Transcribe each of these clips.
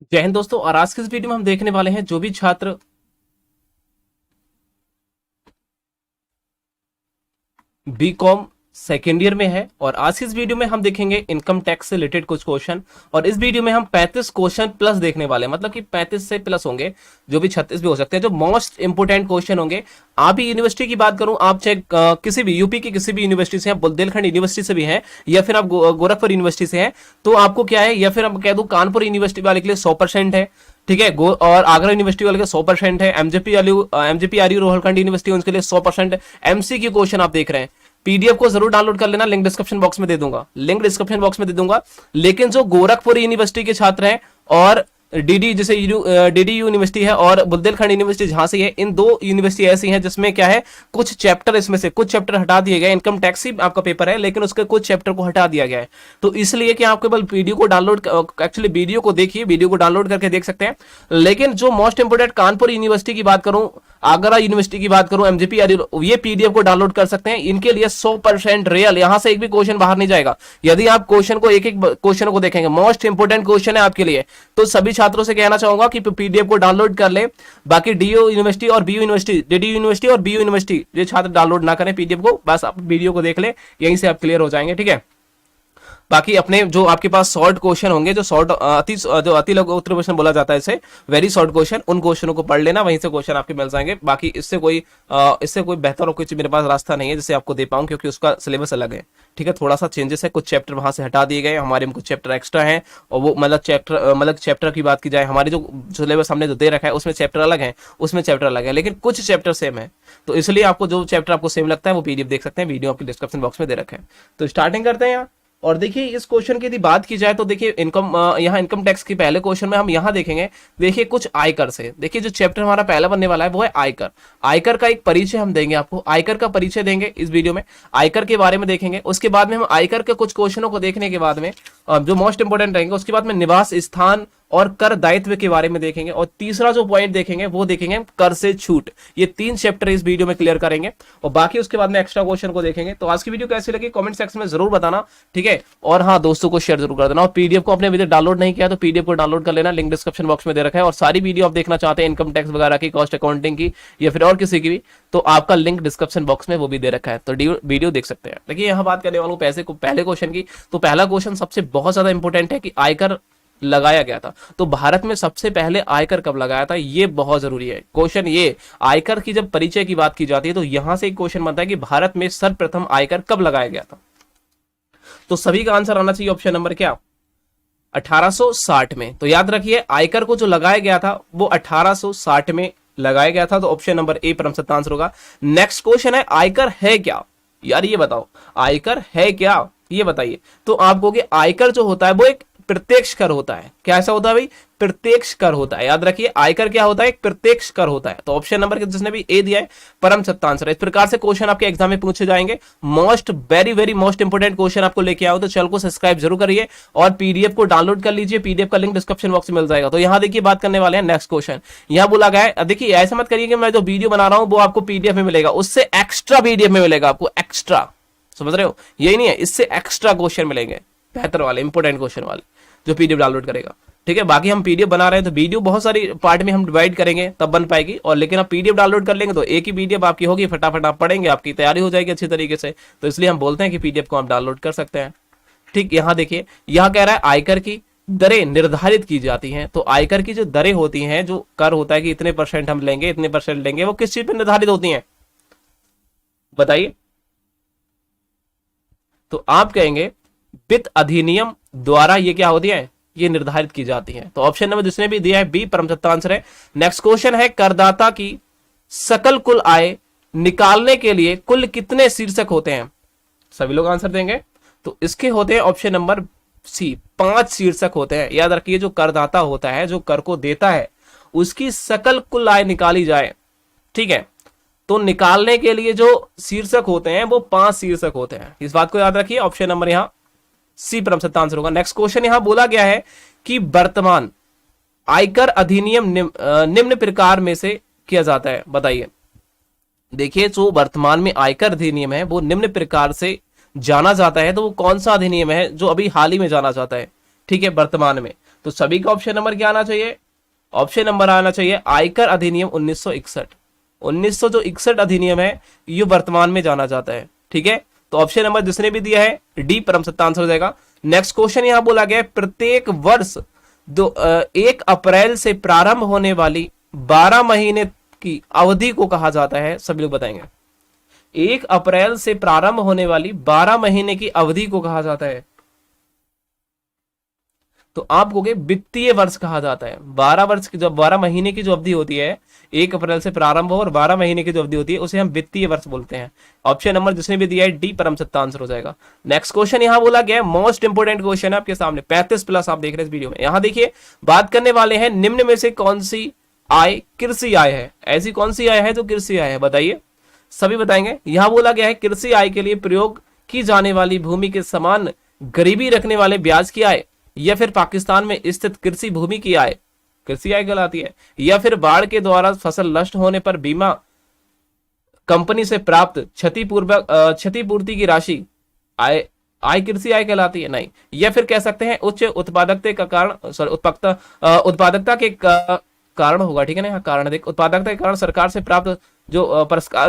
जय हिंद दोस्तों। और आज के इस वीडियो में हम देखने वाले हैं जो भी छात्र बीकॉम सेकेंड ईयर में है, और आज की इस वीडियो में हम देखेंगे इनकम टैक्स से रिलेटेड कुछ क्वेश्चन। और इस वीडियो में हम 35 क्वेश्चन प्लस देखने वाले हैं, मतलब कि 35 से प्लस होंगे, जो भी 36 भी हो सकते हैं, जो मोस्ट इंपोर्टेंट क्वेश्चन होंगे। आप ही यूनिवर्सिटी की बात करूं, आप चाहे किसी भी यूपी की किसी भी यूनिवर्सिटी से हैं, बुंदेलखंड यूनिवर्सिटी से भी हैं, या फिर आप गोरखपुर यूनिवर्सिटी से हैं, तो आपको क्या है, या फिर हम कह दूं कानपुर यूनिवर्सिटी वाले के लिए 100% है, ठीक है। और आगरा यूनिवर्सिटी वाले के 100% है। एमजेपी आरयू रोहलखंड यूनिवर्सिटी उनके लिए 100% है। एमसीक्यू क्वेश्चन आप देख रहे हैं। पीडीएफ को जरूर डाउनलोड कर लेना, लिंक डिस्क्रिप्शन बॉक्स में दे दूंगा, लेकिन जो गोरखपुर यूनिवर्सिटी के छात्र हैं और डीडी जैसे डीडी यूनिवर्सिटी है और बुंदेलखंड यूनिवर्सिटी जहां से है, इन दो यूनिवर्सिटी ऐसी हैं जिसमें क्या है, कुछ चैप्टर, इसमें से कुछ चैप्टर हटा दिए गए। इनकम टैक्स ही आपका पेपर है, लेकिन उसके कुछ चैप्टर को हटा दिया गया है। तो इसलिए कि आप केवल वीडियो को डाउनलोड, एक्चुअली वीडियो को देखिए, वीडियो को डाउनलोड करके देख सकते हैं। लेकिन जो मोस्ट इंपोर्टेंट कानपुर यूनिवर्सिटी की बात करूं, आगरा यूनिवर्सिटी की बात करूं, एमजीपी, ये पीडीएफ को डाउनलोड कर सकते हैं। इनके लिए 100% रियल, यहां से एक भी क्वेश्चन बाहर नहीं जाएगा। यदि आप क्वेश्चन को एक एक क्वेश्चन को देखेंगे, मोस्ट इंपोर्टेंट क्वेश्चन है आपके लिए, तो सभी छात्रों से कहना चाहूंगा कि पीडीएफ को डाउनलोड कर ले। बाकी डीयू यूनिवर्सिटी और बीयू यूनिवर्सिटी, डीडी यूनिवर्सिटी और बीयू यूनिवर्सिटी, ये छात्र डाउनलोड ना करें पीडीएफ को, बस आप वीडियो को देख ले, यहीं से आप क्लियर हो जाएंगे, ठीक है। बाकी अपने जो आपके पास शॉर्ट क्वेश्चन होंगे, जो अति लघु उत्तर क्वेश्चन बोला जाता है इसे, वेरी शॉर्ट क्वेश्चन, उन क्वेश्चनों को पढ़ लेना, वहीं से क्वेश्चन आपके मिल जाएंगे। बाकी इससे कोई बेहतर और कुछ मेरे पास रास्ता नहीं है जिसे आपको दे पाऊं, क्योंकि उसका सिलेबस अलग है, ठीक है। थोड़ा सा चेंजेस है, कुछ चैप्टर वहां से हटा दिए गए, हमारे में कुछ चैप्टर एक्स्ट्रा हैं, और वो मतलब चैप्टर की बात की जाए, हमारे जो सिलेबस हमने जो दे रखा है उसमें चैप्टर अलग है, उसमें चैप्टर अलग है, लेकिन कुछ चैप्टर सेम है। तो इसलिए आपको जो चैप्टर आपको सेम लगता है वो पीडीएफ देख सकते हैं, वीडियो आपके डिस्क्रिप्शन बॉक्स में दे रखा है। तो स्टार्टिंग करते हैं यहाँ। और देखिए इस क्वेश्चन की यदि बात की जाए तो देखिए यहाँ इनकम टैक्स के पहले क्वेश्चन में हम यहाँ देखेंगे, देखिए कुछ आयकर से, देखिए जो चैप्टर हमारा पहला बनने वाला है वो है आयकर। आयकर का एक परिचय हम देंगे, आपको आयकर का परिचय देंगे इस वीडियो में, आयकर के बारे में देखेंगे। उसके बाद में हम आयकर के कुछ क्वेश्चनों को देखने के बाद में जो मोस्ट इंपोर्टेंट रहेंगे, उसके बाद में निवास स्थान और कर दायित्व के बारे में देखेंगे। और तीसरा जो पॉइंट देखेंगे वो देखेंगे कर से छूट। ये 3 चैप्टर इस वीडियो में क्लियर करेंगे, और बाकी उसके बाद में एक्स्ट्रा क्वेश्चन को देखेंगे। तो आज की वीडियो कैसी लगी कमेंट सेक्शन में जरूर बताना, ठीक है। और हाँ, दोस्तों को शेयर जरूर कर देना। और पीडीएफ को अपने वीडियो डाउनलोड नहीं किया तो पीडीएफ को डाउनलोड कर लेना, लिंक डिस्क्रिप्शन बॉक्स में दे रखा है। और सारी वीडियो आप देखना चाहते हैं इनकम टैक्स वगैरह की, कॉस्ट अकाउंटिंग की, या फिर और किसी की भी, तो आपका लिंक डिस्क्रिप्शन बॉक्स में वो भी दे रखा है, तो वीडियो देख सकते हैं। देखिए यहाँ बात करने वालों पैसे को पहले क्वेश्चन की, तो पहला क्वेश्चन सबसे बहुत ज्यादा इंपॉर्टेंट है कि आयकर लगाया गया था, तो भारत में सबसे पहले आयकर कब लगाया था, ये बहुत जरूरी है क्वेश्चन। ये आयकर की जब परिचय की बात की जाती है तो यहां से एक क्वेश्चन बनता है कि भारत में सर्वप्रथम आयकर कब लगाया गया था। तो सभी का आंसर आना चाहिए ऑप्शन नंबर क्या, 1860 में। तो याद रखिए आयकर को जो लगाया गया था वो 1860 में लगाया गया था, तो ऑप्शन नंबर ए परम सत्य आंसर होगा। नेक्स्ट क्वेश्चन है आयकर है क्या, यार ये बताओ आयकर है क्या, ये बताइए। तो आप कहोगे आयकर जो होता है वो एक प्रत्यक्ष कर होता है। क्या ऐसा होता है भाई, प्रत्यक्ष कर होता है। याद रखिए आयकर क्या होता है, एक प्रत्यक्ष कर होता है। तो ऑप्शन नंबर जिसने भी ए दिया है परम सत्य आंसर है। इस प्रकार से क्वेश्चन आपके एग्जाम में पूछे जाएंगे, वेरी मोस्ट इंपोर्टेंट क्वेश्चन आपको लेके आओ, तो चैनल को सब्सक्राइब जरूर करिए और पीडीएफ को डाउनलोड कर लीजिए, पीडीएफ का लिंक डिस्क्रिप्शन बॉक्स में मिल जाएगा। तो यहाँ देखिए बात करने वाले हैं नेक्स्ट क्वेश्चन। यहाँ बोला गया है, देखिए ऐसा मत करिए कि मैं जो वीडियो बना रहा हूं वो आपको पीडीएफ में मिलेगा, उससे एक्स्ट्रा पीडीएफ में मिलेगा आपको एक्स्ट्रा, समझ रहे हो, यही नहीं है, इससे एक्स्ट्रा क्वेश्चन मिलेंगे, बेहतर वाले इंपोर्टेंट क्वेश्चन वाले, जो पीडीएफ डाउनलोड करेगा, ठीक है। बाकी हम पीडीएफ बना रहे हैं तो वीडियो बहुत सारी पार्ट में हम डिवाइड करेंगे तब बन पाएगी, और लेकिन आप पीडीएफ डाउनलोड कर लेंगे तो एक ही पीडीएफ आपकी होगी, फटाफट आप पढ़ेंगे, आपकी तैयारी हो जाएगी अच्छी तरीके से। तो इसलिए हम बोलते हैं कि पीडीएफ को आप डाउनलोड कर सकते हैं, ठीक। यहाँ देखिए यहाँ कह रहा है आयकर की दरें निर्धारित की जाती हैं। तो आयकर की जो दरें होती हैं, जो कर होता है कि इतने % हम लेंगे, इतने % लेंगे, वो किस चीज पर निर्धारित होती हैं बताइए। तो आप कहेंगे वित्त अधिनियम द्वारा ये क्या होती है, ये निर्धारित की जाती है। तो ऑप्शन नंबर जिसने भी दिया है बी परम सत्य आंसर है। नेक्स्ट क्वेश्चन है करदाता की सकल कुल आय निकालने के लिए कुल कितने शीर्षक होते हैं, सभी लोग आंसर देंगे। तो इसके होते हैं ऑप्शन नंबर सी 5 शीर्षक होते हैं। याद रखिए जो करदाता होता है, जो कर को देता है, उसकी सकल कुल आय निकाली जाए, ठीक है, तो निकालने के लिए जो शीर्षक होते हैं वो 5 शीर्षक होते हैं। इस बात को याद रखिए, ऑप्शन नंबर यहां सी परम सत्य आंसर होगा। नेक्स्ट क्वेश्चन यहां बोला गया है कि वर्तमान आयकर अधिनियम निम्न प्रकार में से किया जाता है, बताइए। देखिए जो वर्तमान में आयकर अधिनियम है वो निम्न प्रकार से जाना जाता है, तो वो कौन सा अधिनियम है जो अभी हाल ही में जाना जाता है, ठीक है, वर्तमान में। तो सभी का ऑप्शन नंबर क्या आना चाहिए? ऑप्शन नंबर आना चाहिए आयकर अधिनियम 1961। 1961 अधिनियम है, ये वर्तमान में जाना जाता है। ठीक है, तो ऑप्शन नंबर जिसने भी दिया है डी परम सत्ता आंसर हो जाएगा। नेक्स्ट क्वेश्चन यहां बोला गया है प्रत्येक वर्ष 1 अप्रैल से प्रारंभ होने वाली 12 महीने की अवधि को कहा जाता है, सभी लोग बताएंगे। 1 अप्रैल से प्रारंभ होने वाली 12 महीने की अवधि को कहा जाता है, तो आप कहोगे वित्तीय वर्ष कहा जाता है। 12 वर्ष की जो 12 महीने की जो अवधि होती है, 1 अप्रैल से प्रारंभ हो और 12 महीने की जो अवधि होती है, उसे हम वित्तीय वर्ष बोलते हैं। ऑप्शन नंबर जिसने भी दिया है डी परम सत्ता आंसर हो जाएगा। नेक्स्ट क्वेश्चन यहां बोला गया है, मोस्ट इंपोर्टेंट क्वेश्चन है आपके सामने, 35+ आप देख रहे हैं इस वीडियो में। यहां देखिए, बात करने वाले हैं निम्न में से कौन सी आय कृषि आय है। ऐसी कौन सी आय है जो कृषि आय है, बताइए, सभी बताएंगे। यहां बोला गया है कृषि आय के लिए प्रयोग की जाने वाली भूमि के समान गरीबी रखने वाले ब्याज की आय, या फिर पाकिस्तान में स्थित कृषि भूमि की आय कृषि आय कहलाती है, या फिर बाढ़ के द्वारा फसल नष्ट होने पर बीमा कंपनी से प्राप्त क्षतिपूर्ति की राशि आय आय कृषि आय कहलाती है, नहीं। या फिर कह सकते हैं उच्च उत्पादकता का कारण, सॉरी उत्पादकता के कारण होगा, ठीक है ना, यहाँ कारण देख, उत्पादकता के कारण सरकार से प्राप्त जो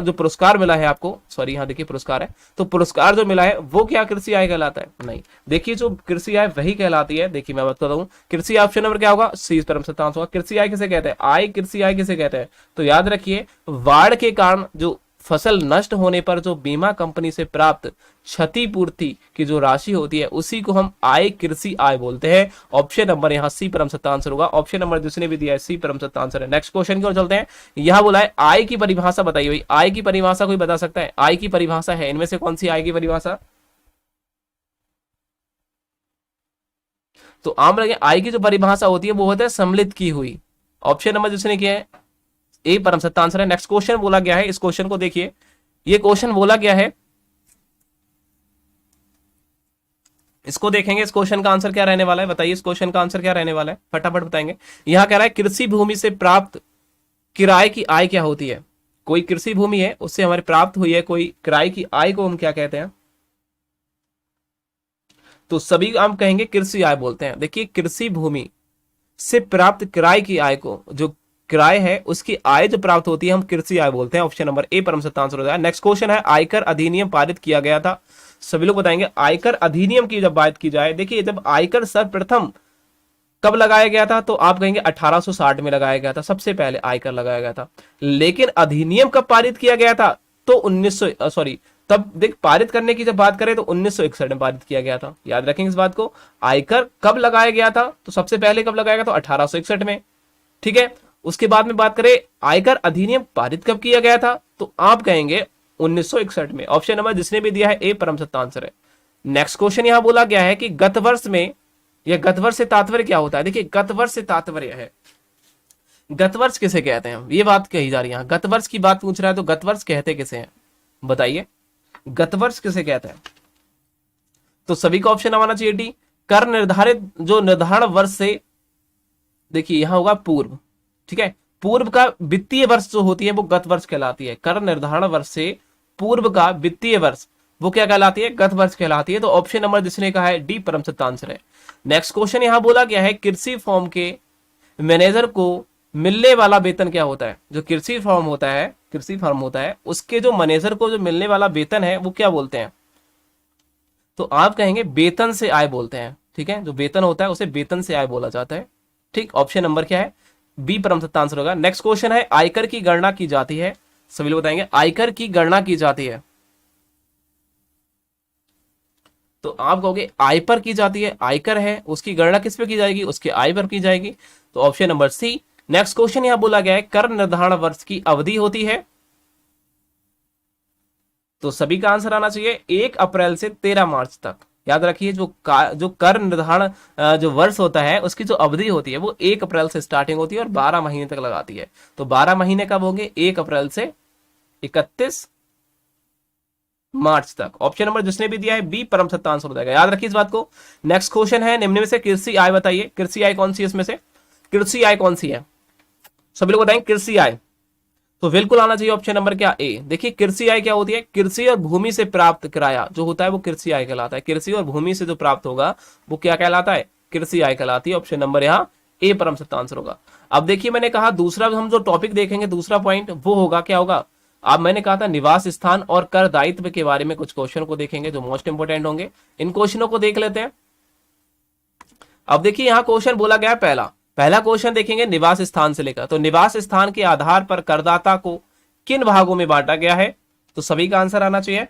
पुरस्कार मिला है आपको, सॉरी यहाँ देखिए पुरस्कार है, तो पुरस्कार जो मिला है वो क्या कृषि आय कहलाता है, नहीं। देखिए जो कृषि आय वही कहलाती है। देखिए मैं बता दूं, कृषि ऑप्शन नंबर क्या होगा, सी परम सत्ता आंसर होगा। कृषि आय किसे कहते हैं, आय कृषि आय किसे कहते हैं, तो याद रखिए बाढ़ के कारण जो फसल नष्ट होने पर जो बीमा कंपनी से प्राप्त क्षतिपूर्ति की जो राशि होती है, उसी को हम आय कृषि आय बोलते हैं। ऑप्शन नंबर यहाँ सी परम सत्ता आंसर होगा। ऑप्शन नंबर जिसने भी दिया है सी परम सत्ता आंसर है। नेक्स्ट क्वेश्चन की ओर चलते हैं। यहां बोला है आय की परिभाषा बताइए भाई, आय की परिभाषा कोई बता सकता है? आय की परिभाषा है, इनमें से कौन सी आय की परिभाषा? तो आम लगे आय की जो परिभाषा होती है वो होता है सम्मिलित की हुई। ऑप्शन नंबर जिसने किया है ए परम सत्ता आंसर है। नेक्स्ट क्वेश्चन बोला गया है, इस क्वेश्चन को देखिए, ये क्वेश्चन बोला गया है, इसको देखेंगे, इस क्वेश्चन का आंसर क्या रहने वाला है, बताइए इस क्वेश्चन का आंसर क्या रहने वाला है, फटाफट बताएंगे। यहां कह रहा है कृषि भूमि से प्राप्त किराए की आय क्या होती है। कोई कृषि भूमि है, उससे हमारे प्राप्त हुई है कोई किराए की आय को हम क्या कहते हैं, तो सभी हम कहेंगे कृषि आय बोलते हैं। देखिए कृषि भूमि से प्राप्त किराए की आय को, जो किराए है उसकी आय जो प्राप्त होती है, हम कृषि आय बोलते हैं। ऑप्शन नंबर ए परम सत्ता आंसर हो जाएगा। नेक्स्ट क्वेश्चन है आयकर अधिनियम पारित किया गया था, सभी लोग बताएंगे। आयकर अधिनियम की जब बात की जाए, देखिए जब आयकर सर्वप्रथम कब लगाया गया था, तो आप कहेंगे 1860 में लगाया गया था, सबसे पहले आयकर लगाया गया था। लेकिन अधिनियम कब पारित किया गया था, तो 1900 सॉरी तब देख पारित करने की जब बात करें तो 1961 में पारित किया गया था। याद रखेंगे इस बात को, आयकर कब लगाया गया था, तो सबसे पहले कब लगाया गया था, 1861 में, ठीक है। उसके बाद में बात करें आयकर अधिनियम पारित कब किया गया था, तो आप कहेंगे 1961 में। ऑप्शन नंबर जिसने भी दिया है ए परम सत्ता आंसर है। नेक्स्ट क्वेश्चन यहां बोला गया है कि गत वर्ष में, यह गत वर्ष से तात्पर्य क्या होता है। देखिए गत वर्ष से तात्पर्य है, गत वर्ष किसे कहते हैं, ये बात कही जा रही है, गत वर्ष की बात पूछ रहा है, तो गत वर्ष कहते किसे हैं, बताइए गत वर्ष किसे कहते हैं। तो सभी का ऑप्शन आना चाहिए डी, कर निर्धारित जो निर्धारण वर्ष से, देखिए यहां होगा पूर्व, ठीक है, पूर्व का वित्तीय वर्ष जो होती है वो गत वर्ष कहलाती है। कर निर्धारण वर्ष से पूर्व का वित्तीय वर्ष वो क्या कहलाती है, गत वर्ष कहलाती है। तो ऑप्शन नंबर जिसने कहा है डी परम सत्ता आंसर है। नेक्स्ट क्वेश्चन यहां बोला गया है कृषि फॉर्म के मैनेजर को मिलने वाला वेतन क्या होता है। जो कृषि फॉर्म होता है, कृषि फॉर्म होता है, उसके जो मैनेजर को जो मिलने वाला वेतन है वो क्या बोलते हैं, तो आप कहेंगे वेतन से आय बोलते हैं, ठीक है। जो वेतन होता है उसे वेतन से आय बोला जाता है, ठीक। ऑप्शन नंबर क्या है, बी परम सत्ता आंसर होगा। नेक्स्ट क्वेश्चन है आयकर की गणना की जाती है, सभी लोग बताएंगे आयकर की गणना की जाती है, तो आप कहोगे आय पर की जाती है, आयकर है उसकी गणना किस पे की जाएगी, उसके आय पर की जाएगी, तो option number C. Next question यहां बोला गया है कर निर्धारण वर्ष की अवधि होती है, तो सभी का आंसर आना चाहिए 1 अप्रैल से 13 मार्च तक। याद रखिए जो कर निर्धारण जो वर्ष होता है उसकी जो अवधि होती है वो 1 अप्रैल से स्टार्टिंग होती है और 12 महीने तक लगाती है। तो 12 महीने कब होंगे, 1 अप्रैल से 31 मार्च तक। ऑप्शन नंबर जिसने भी दिया है बी परम सत्ता आंसर हो जाएगा, याद रखिए इस बात को। नेक्स्ट क्वेश्चन है निम्न में से कृषि आय बताइए, कृषि आय कौन सी है, इसमें से कृषि आय कौन सी है, सभी लोग बताएंगे कृषि आय, तो बिल्कुल आना चाहिए ऑप्शन नंबर क्या ए। देखिए कृषि आय क्या होती है, कृषि और भूमि से प्राप्त किराया जो होता है वो कृषि आय कहलाता है। कृषि और भूमि से जो प्राप्त होगा वो क्या कहलाता है, कृषि आय कहलाती है। ऑप्शन नंबर यहाँ ए परम सत्य आंसर होगा। अब देखिए मैंने कहा दूसरा हम जो टॉपिक देखेंगे, दूसरा पॉइंट वो होगा क्या होगा, अब मैंने कहा था निवास स्थान और कर दायित्व के बारे में कुछ क्वेश्चन को देखेंगे जो मोस्ट इंपोर्टेंट होंगे। इन क्वेश्चनों को देख लेते हैं। अब देखिए यहां क्वेश्चन बोला गया है पहला क्वेश्चन देखेंगे निवास स्थान से लेकर। तो निवास स्थान के आधार पर करदाता को किन भागों में बांटा गया है, तो सभी का आंसर आना चाहिए।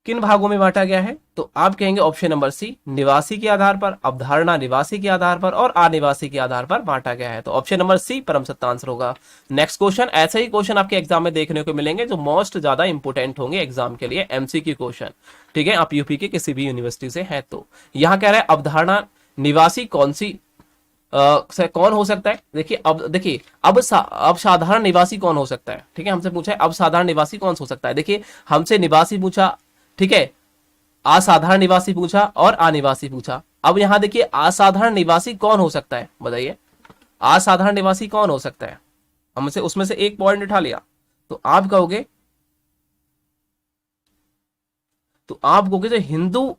किन भागों में बांटा गया है, तो आप कहेंगे ऑप्शन नंबर सी, निवासी के आधार पर, अवधारणा निवासी के आधार पर और अनिवासी के आधार पर बांटा गया है। तो ऑप्शन नंबर सी परम सत्य आंसर होगा। नेक्स्ट क्वेश्चन, ऐसे ही क्वेश्चन आपके एग्जाम में देखने को मिलेंगे जो मोस्ट ज्यादा इंपोर्टेंट होंगे एग्जाम के लिए, एमसीक्यू क्वेश्चन। ठीक है, आप यूपी के किसी भी यूनिवर्सिटी से है तो। यहां कह रहा है अवधारणा निवासी कौन सी कौन हो सकता है। देखिए अब साधारण निवासी कौन हो सकता है। ठीक है, हमसे पूछा है अब साधारण निवासी कौन हो सकता है। देखिए हमसे निवासी पूछा, ठीक है, असाधारण निवासी पूछा और अनिवासी पूछा। अब यहां देखिए असाधारण निवासी कौन हो सकता है, बताइए असाधारण निवासी कौन हो सकता है। हमसे उसमें से एक पॉइंट उठा लिया तो आप कहोगे जो हिंदू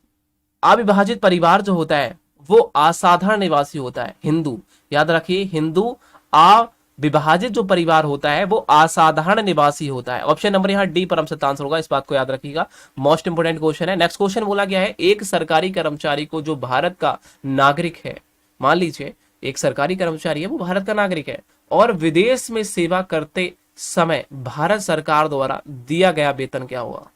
अविभाजित परिवार जो होता है वो असाधारण निवासी होता है। हिंदू, याद रखिए, हिंदू अविभाजित जो परिवार होता है वो असाधारण निवासी होता है। ऑप्शन नंबर यहाँ डी परम सत्य आंसर होगा, इस बात को याद रखिएगा, मोस्ट इंपोर्टेंट क्वेश्चन है। नेक्स्ट क्वेश्चन बोला गया है एक सरकारी कर्मचारी को जो भारत का नागरिक है, मान लीजिए एक सरकारी कर्मचारी है वो भारत का नागरिक है और विदेश में सेवा करते समय भारत सरकार द्वारा दिया गया वेतन क्या हुआ।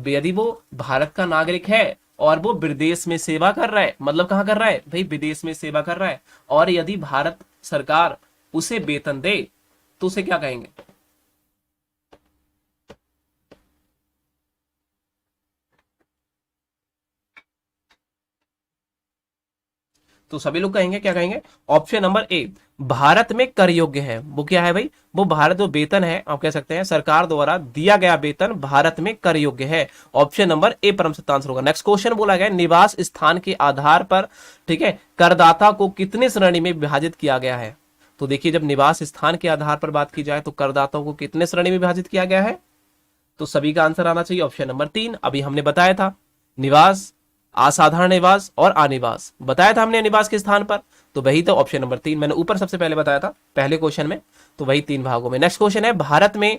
यदि वो भारत का नागरिक है और वो विदेश में सेवा कर रहा है, मतलब कहां कर रहा है भाई, विदेश में सेवा कर रहा है, और यदि भारत सरकार उसे वेतन दे तो उसे क्या कहेंगे। तो सभी लोग कहेंगे क्या कहेंगे, ऑप्शन नंबर ए भारत में कर योग्य है। वो क्या है भाई, वो भारत जो वेतन है आप कह सकते हैं सरकार द्वारा दिया गया वेतन भारत में कर योग्य है। ऑप्शन नंबर ए परम सत्य आंसर होगा। नेक्स्ट क्वेश्चन बोला गया निवास स्थान के आधार पर, ठीक है, करदाता को कितने श्रेणी में विभाजित किया गया है। तो देखिए जब निवास स्थान के आधार पर बात की जाए तो करदाताओं को कितने श्रेणी में विभाजित किया गया है, तो सभी का आंसर आना चाहिए ऑप्शन नंबर 3। अभी हमने बताया था निवास, असाधारण निवास और अनिवास बताया था हमने निवास के स्थान पर, तो वही तो ऑप्शन नंबर 3 मैंने ऊपर सबसे पहले बताया था पहले क्वेश्चन में, तो वही 3 भागों में। नेक्स्ट क्वेश्चन है भारत में,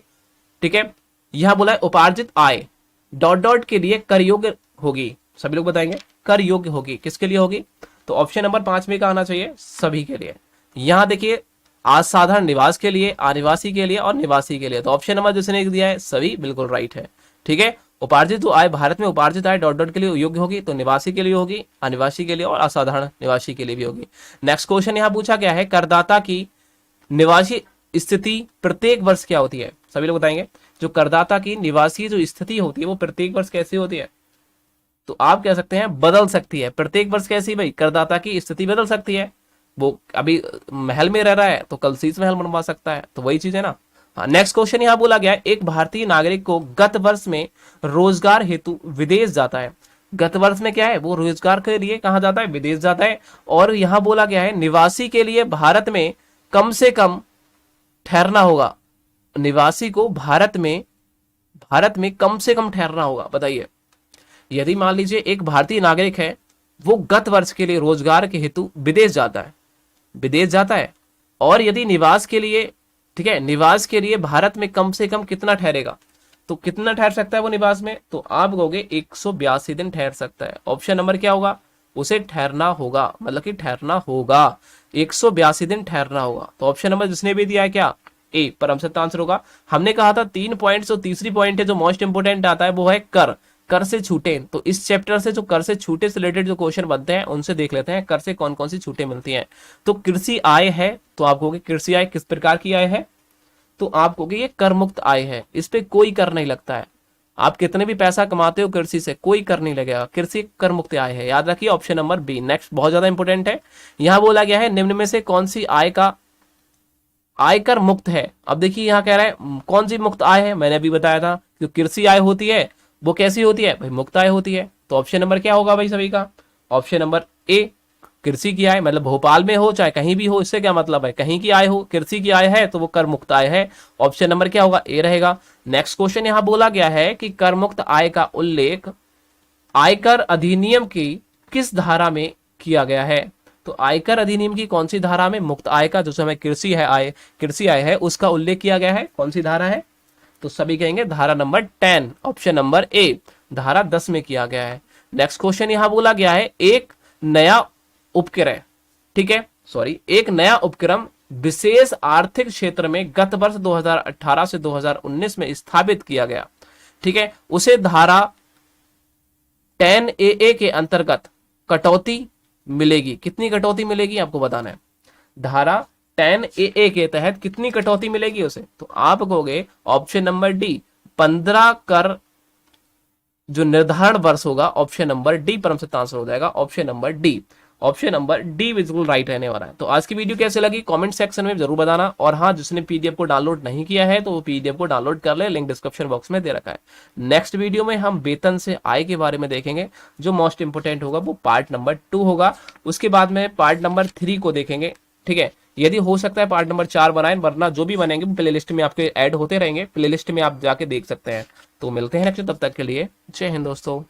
ठीक है, यहां बोला है उपार्जित आय डॉट डॉट के लिए कर योग्य होगी। सभी लोग बताएंगे कर योग्य होगी किसके लिए होगी, तो ऑप्शन नंबर 5 में का आना चाहिए सभी के लिए। यहां देखिए असाधारण निवास के लिए, अनिवासी के लिए और निवासी के लिए, तो ऑप्शन नंबर जिसने दिया है सभी बिल्कुल राइट है। ठीक है, उपार्जित आय भारत में उपार्जित आय डॉट डॉट के लिए योग्य होगी, तो निवासी के लिए होगी, अनिवासी के लिए और असाधारण निवासी के लिए भी होगी। नेक्स्ट क्वेश्चन यहां पूछा गया है करदाता की निवासी स्थिति प्रत्येक वर्ष क्या होती है। सभी लोग बताएंगे जो करदाता की निवासी जो स्थिति होती है वो प्रत्येक वर्ष कैसी होती है, तो आप कह सकते हैं बदल सकती है। प्रत्येक वर्ष कैसी भाई, करदाता की स्थिति बदल सकती है। वो अभी महल में रह रहा है तो कल शीश महल बनवा सकता है, तो वही चीज है ना। हाँ, नेक्स्ट क्वेश्चन यहां बोला गया है एक भारतीय नागरिक को गत वर्ष में रोजगार हेतु विदेश जाता है। गत वर्ष में क्या है, वो रोजगार के लिए कहां जाता है, विदेश जाता है। और यहां बोला गया है निवासी के लिए भारत में कम से कम ठहरना होगा। निवासी को भारत में कम से कम ठहरना होगा। बताइए यदि मान लीजिए एक भारतीय नागरिक है वो गत वर्ष के लिए रोजगार के हेतु विदेश जाता है और यदि निवास के लिए, ठीक है, निवास के लिए भारत में कम से कम कितना ठहरेगा, तो कितना ठहर सकता है वो निवास में, तो आप कहोगे 182 दिन ठहर सकता है। ऑप्शन नंबर क्या होगा, उसे ठहरना होगा, मतलब कि ठहरना होगा 182 दिन ठहरना होगा। तो ऑप्शन नंबर जिसने भी दिया है क्या, ए परम सत्य आंसर होगा। हमने कहा था 3 पॉइंट्स, और तीसरी पॉइंट है जो मोस्ट इंपोर्टेंट आता है वो है कर से छूटे। तो इस चैप्टर से जो कर से छूटे से रिलेटेड जो क्वेश्चन बनते हैं उनसे देख लेते हैं कर से कौन कौन सी छूटे मिलती हैं। तो कृषि आय है, तो आप कहोगे कृषि आय किस प्रकार की आय है, तो आप कहोगे ये कर मुक्त आय है, इस पे कोई कर नहीं लगता है। आप कितने भी पैसा कमाते हो कृषि से कोई कर नहीं लगेगा, कृषि कर मुक्त आय है, याद रखिए ऑप्शन नंबर बी। नेक्स्ट बहुत ज्यादा इंपोर्टेंट है, यहां बोला गया है निम्न में से कौन सी आय का आयकर मुक्त है। अब देखिए यहां कह रहा है कौन सी मुक्त आय है, मैंने अभी बताया था कि कृषि आय होती है वो कैसी होती है भाई, मुक्त आय होती है। तो ऑप्शन नंबर क्या होगा भाई सभी का, ऑप्शन नंबर ए कृषि की आय, मतलब भोपाल में हो चाहे कहीं भी हो, इससे क्या मतलब है, कहीं की आय हो, कृषि की आय है तो वो कर मुक्त आय है। ऑप्शन नंबर क्या होगा, ए रहेगा। नेक्स्ट क्वेश्चन यहां बोला गया है कि कर मुक्त आय का उल्लेख आयकर अधिनियम की किस धारा में किया गया है? तो आयकर अधिनियम की कौन सी धारा में मुक्त आय का, जो समय कृषि आय है, उसका उल्लेख किया गया है? कौन सी धारा है? तो सभी कहेंगे धारा नंबर 10, ऑप्शन नंबर ए, धारा 10 में किया गया है। नेक्स्ट क्वेश्चन यहां बोला गया है, एक नया उपक्रम, ठीक है, सॉरी, एक नया उपक्रम विशेष आर्थिक क्षेत्र में गत वर्ष 2018 से 2019 में स्थापित किया गया, ठीक है, उसे धारा 10AA के अंतर्गत कटौती मिलेगी। कितनी कटौती मिलेगी आपको बताना है। धारा 10AA के तहत कितनी कटौती मिलेगी उसे? तो आप कहोगे ऑप्शन नंबर डी, 15 कर जो निर्धारण वर्ष होगा, ऑप्शन नंबर डी परम सत्य आंसर हो जाएगा, option number D. Option number D बिल्कुल राइट रहने वाला है। तो आज की वीडियो कैसे लगी कमेंट सेक्शन में जरूर बताना, और हाँ, जिसने पीडीएफ को डाउनलोड नहीं किया है तो वो पीडीएफ को डाउनलोड कर ले, लिंक डिस्क्रिप्शन बॉक्स में दे रखा है। नेक्स्ट वीडियो में हम वेतन से आय के बारे में देखेंगे, जो मोस्ट इंपोर्टेंट होगा वो पार्ट नंबर 2 होगा। उसके बाद में पार्ट नंबर 3 को देखेंगे, ठीक है। यदि हो सकता है पार्ट नंबर 4 बनाएं, वरना जो भी बनेंगे प्ले लिस्ट में आपके ऐड होते रहेंगे, प्ले लिस्ट में आप जाके देख सकते हैं। तो मिलते हैं नेक्स्ट, तब तक के लिए जय हिंद दोस्तों।